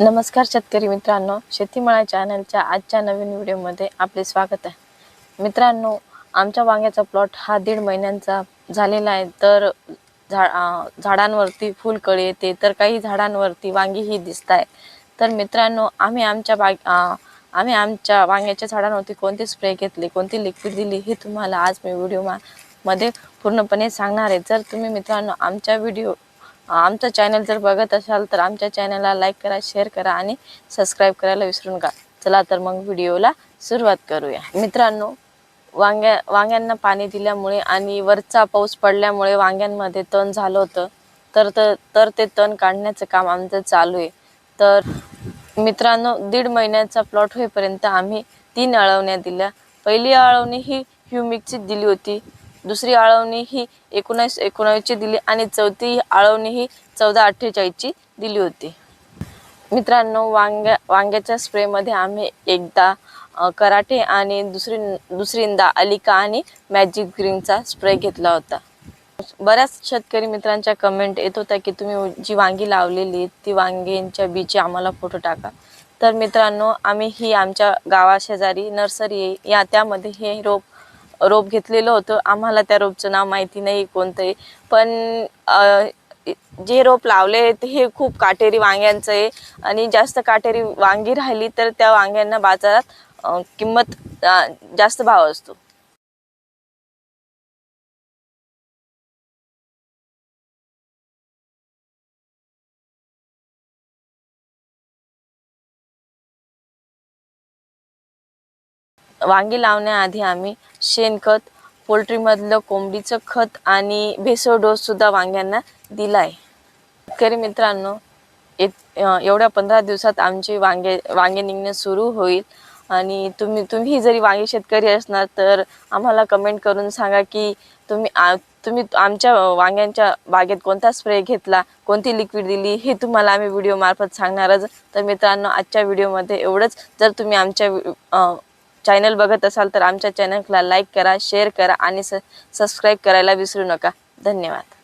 नमस्कार शेतकरी मित्रांनो, शेतीमाळा चॅनलच्या आजच्या नवीन व्हिडिओमध्ये आपले स्वागत आहे। मित्रांनो, आमच्या वांग्याचा प्लॉट हा 1.5 महिन्यांचा झालेला आहे। तर झाडांवरती फुलकळी येते, तर काही झाडांवरती वांगीही दिसत आहे। तर मित्रांनो, आम्ही आमच्या वांग्याच्या झाडांवरती कोणते स्प्रे घेतले, कोणती लिक्विड दिली, हे तुम्हाला आज मी व्हिडिओमध्ये पूर्णपणे सांगणार आहे। जर तुम्ही मित्रांनो आमचा चॅनल जर बघत असाल तर आमच्या चॅनलला लाईक करा, शेअर करा आणि सबस्क्राइब करायला विसरू नका। चला तर मग व्हिडिओला सुरुवात करूया। मित्रांनो, वांग्यांना पाणी दिल्यामुळे आणि वरचा पाऊस पडल्यामुळे वांग्यांमध्ये तण झालं होतं। तर ते तण काढण्याचं काम आमचं चालू आहे। तर मित्रांनो, 1.5 महिन्याचा प्लॉट होईपर्यंत आम्ही 3 आळवण्या दिल्या। पहिली आळवणी ही ह्युमिकची दिली होती, दुसरी आळवणी ही 19-19 ची दिली आणि चौथी आळवणी ही 14-48 ची दिली होती। मित्रांनो, वांग्याच्या स्प्रे मध्ये आम्ही एकदा कराटे आणि दुसरींदा अलिका आणि मॅजिक ग्रीनचा स्प्रे घेतला होता। बऱ्याच शेतकरी मित्रांच्या कमेंट येत होत्या की तुम्ही जी वांगी लावलेली ती वांग्यांच्या बीचे आम्हाला फोटो टाका। तर मित्रांनो, आम्ही ही आमच्या गावाशेजारी नर्सरी आहे, त्यामध्ये हे रोप घेतलेलं होतं। आम्हाला त्या रोपचं नाव माहिती नाही कोणतं आहे, पण जे रोप लावले ते हे खूप काटेरी वांग्यांचं आहे आणि जास्त काटेरी वांगी राहिली तर त्या वांग्यांना बाजारात किंमत जास्त भाव असतो। वांगी लावण्याआधी आम्ही शेणखत, पोल्ट्रीमधलं कोंबडीचं खत आणि भेसळ डोस सुद्धा वांग्यांना दिला आहे। शेतकरी मित्रांनो, एवढ्या 15 दिवसात आमचे वांगे निघणे सुरू होईल आणि तुम्ही जरी वांगी शेतकरी असणार तर आम्हाला कमेंट करून सांगा की तुम्ही आमच्या वांग्यांच्या बागेत कोणता स्प्रे घेतला, कोणती लिक्विड दिली, हे तुम्हाला आम्ही व्हिडिओ मार्फत सांगणारच। तर मित्रांनो, आजच्या व्हिडिओमध्ये एवढंच। जर तुम्ही आमच्या चॅनल बघत असाल तर आमच्या चॅनलला लाईक करा, शेअर करा आणि सबस्क्राइब करायला विसरू नका। धन्यवाद।